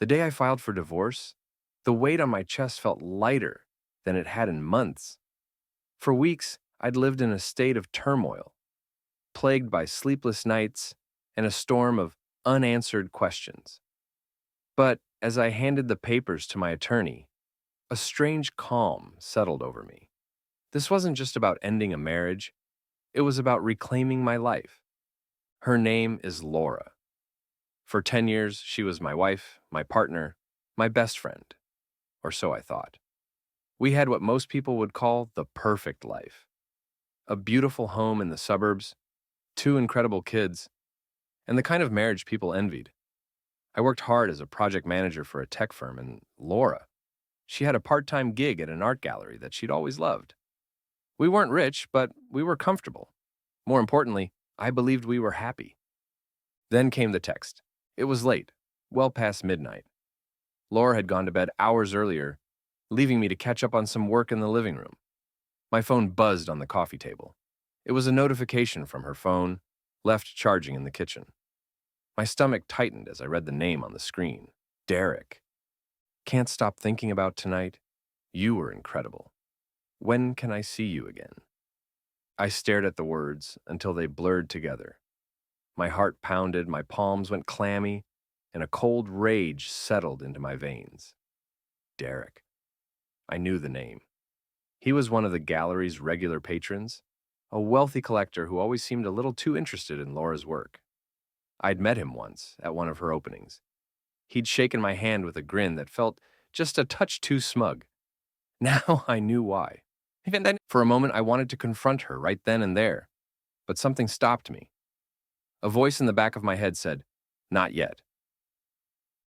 The day I filed for divorce, the weight on my chest felt lighter than it had in months. For weeks, I'd lived in a state of turmoil, plagued by sleepless nights and a storm of unanswered questions. But as I handed the papers to my attorney, a strange calm settled over me. This wasn't just about ending a marriage, it was about reclaiming my life. Her name is Laura. For 10 years, she was my wife, my partner, my best friend, or so I thought. We had what most people would call the perfect life. A beautiful home in the suburbs, two incredible kids, and the kind of marriage people envied. I worked hard as a project manager for a tech firm, and Laura, she had a part-time gig at an art gallery that she'd always loved. We weren't rich, but we were comfortable. More importantly, I believed we were happy. Then came the text. It was late, well past midnight. Laura had gone to bed hours earlier, leaving me to catch up on some work in the living room. My phone buzzed on the coffee table. It was a notification from her phone, left charging in the kitchen. My stomach tightened as I read the name on the screen. Derek. Can't stop thinking about tonight. You were incredible. When can I see you again? I stared at the words until they blurred together. My heart pounded, my palms went clammy, and a cold rage settled into my veins. Derek. I knew the name. He was one of the gallery's regular patrons, a wealthy collector who always seemed a little too interested in Laura's work. I'd met him once at one of her openings. He'd shaken my hand with a grin that felt just a touch too smug. Now I knew why. Even then, for a moment, I wanted to confront her right then and there, but something stopped me. A voice in the back of my head said, "Not yet."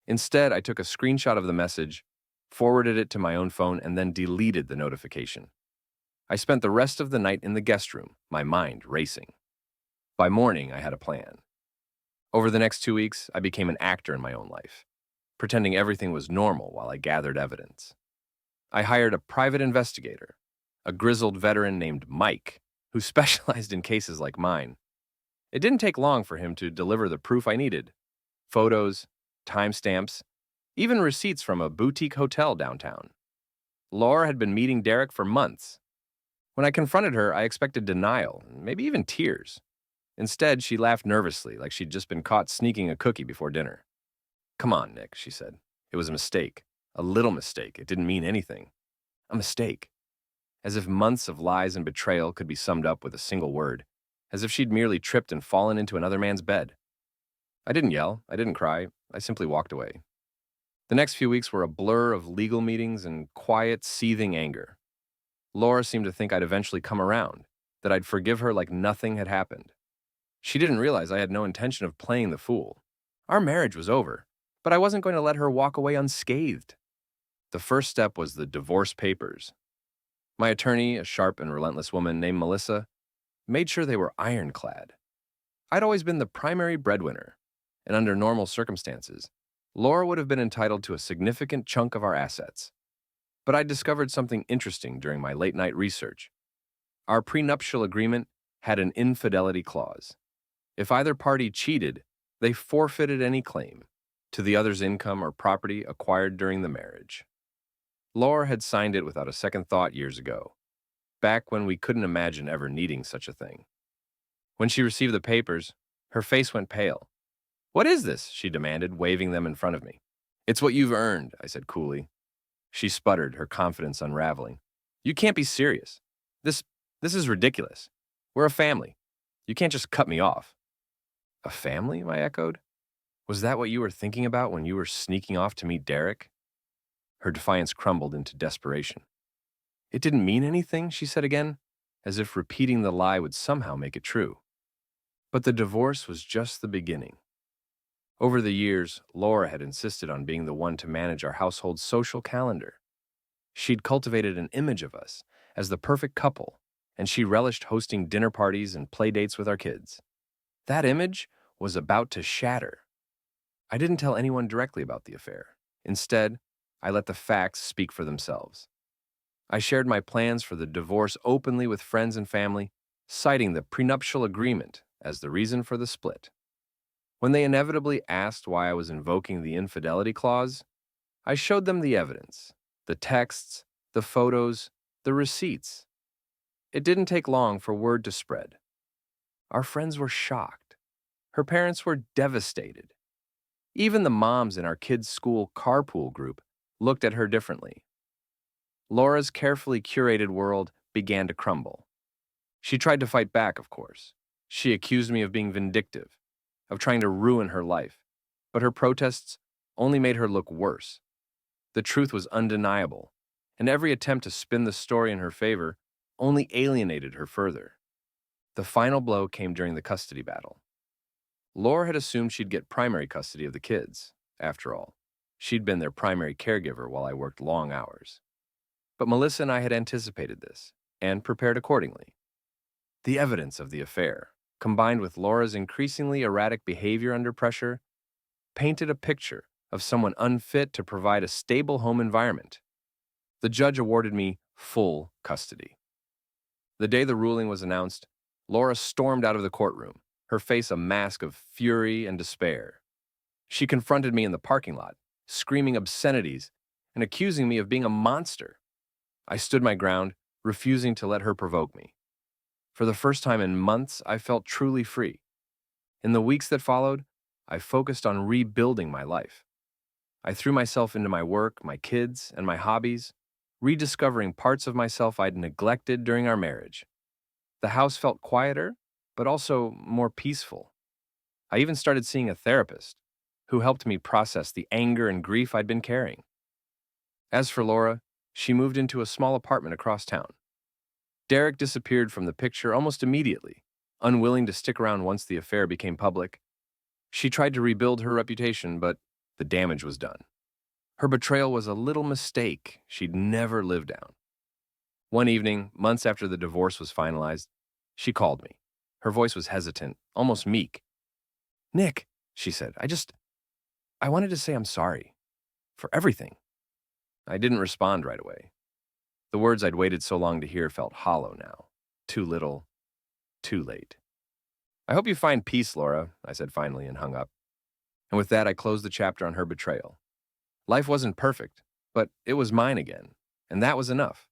Instead, I took a screenshot of the message, forwarded it to my own phone, and then deleted the notification. I spent the rest of the night in the guest room, my mind racing. By morning, I had a plan. Over the next 2 weeks, I became an actor in my own life, pretending everything was normal while I gathered evidence. I hired a private investigator, a grizzled veteran named Mike, who specialized in cases like mine. It didn't take long for him to deliver the proof I needed: photos, timestamps, even receipts from a boutique hotel downtown. Laura had been meeting Derek for months. When I confronted her, I expected denial, maybe even tears. Instead, she laughed nervously, like she'd just been caught sneaking a cookie before dinner. "Come on, Nick," she said. "It was a mistake. A little mistake. It didn't mean anything." A mistake. As if months of lies and betrayal could be summed up with a single word. As if she'd merely tripped and fallen into another man's bed. I didn't yell. I didn't cry. I simply walked away. The next few weeks were a blur of legal meetings and quiet, seething anger. Laura seemed to think I'd eventually come around, that I'd forgive her like nothing had happened. She didn't realize I had no intention of playing the fool. Our marriage was over, but I wasn't going to let her walk away unscathed. The first step was the divorce papers. My attorney, a sharp and relentless woman named Melissa, made sure they were ironclad. I'd always been the primary breadwinner, and under normal circumstances, Laura would have been entitled to a significant chunk of our assets. But I discovered something interesting during my late-night research. Our prenuptial agreement had an infidelity clause. If either party cheated, they forfeited any claim to the other's income or property acquired during the marriage. Laura had signed it without a second thought years ago, back when we couldn't imagine ever needing such a thing. When she received the papers, her face went pale. "What is this?" she demanded, waving them in front of me. "It's what you've earned," I said coolly. She sputtered, her confidence unraveling. "You can't be serious. This is ridiculous. We're a family. You can't just cut me off." "A family?" I echoed. "Was that what you were thinking about when you were sneaking off to meet Derek?" Her defiance crumbled into desperation. "It didn't mean anything," she said again, as if repeating the lie would somehow make it true. But the divorce was just the beginning. Over the years, Laura had insisted on being the one to manage our household's social calendar. She'd cultivated an image of us as the perfect couple, and she relished hosting dinner parties and play dates with our kids. That image was about to shatter. I didn't tell anyone directly about the affair. Instead, I let the facts speak for themselves. I shared my plans for the divorce openly with friends and family, citing the prenuptial agreement as the reason for the split. When they inevitably asked why I was invoking the infidelity clause, I showed them the evidence, the texts, the photos, the receipts. It didn't take long for word to spread. Our friends were shocked. Her parents were devastated. Even the moms in our kids' school carpool group looked at her differently. Laura's carefully curated world began to crumble. She tried to fight back, of course. She accused me of being vindictive, of trying to ruin her life. But her protests only made her look worse. The truth was undeniable, and every attempt to spin the story in her favor only alienated her further. The final blow came during the custody battle. Laura had assumed she'd get primary custody of the kids. After all, she'd been their primary caregiver while I worked long hours. But Melissa and I had anticipated this and prepared accordingly. The evidence of the affair, combined with Laura's increasingly erratic behavior under pressure, painted a picture of someone unfit to provide a stable home environment. The judge awarded me full custody. The day the ruling was announced, Laura stormed out of the courtroom, her face a mask of fury and despair. She confronted me in the parking lot, screaming obscenities and accusing me of being a monster. I stood my ground, refusing to let her provoke me. For the first time in months, I felt truly free. In the weeks that followed, I focused on rebuilding my life. I threw myself into my work, my kids, and my hobbies, rediscovering parts of myself I'd neglected during our marriage. The house felt quieter, but also more peaceful. I even started seeing a therapist who helped me process the anger and grief I'd been carrying. As for Laura, she moved into a small apartment across town. Derek disappeared from the picture almost immediately, unwilling to stick around once the affair became public. She tried to rebuild her reputation, but the damage was done. Her betrayal was a little mistake she'd never live down. One evening, months after the divorce was finalized, she called me. Her voice was hesitant, almost meek. "Nick," she said, I wanted to say I'm sorry. For everything." I didn't respond right away. The words I'd waited so long to hear felt hollow now. Too little, too late. "I hope you find peace, Laura," I said finally and hung up. And with that, I closed the chapter on her betrayal. Life wasn't perfect, but it was mine again, and that was enough.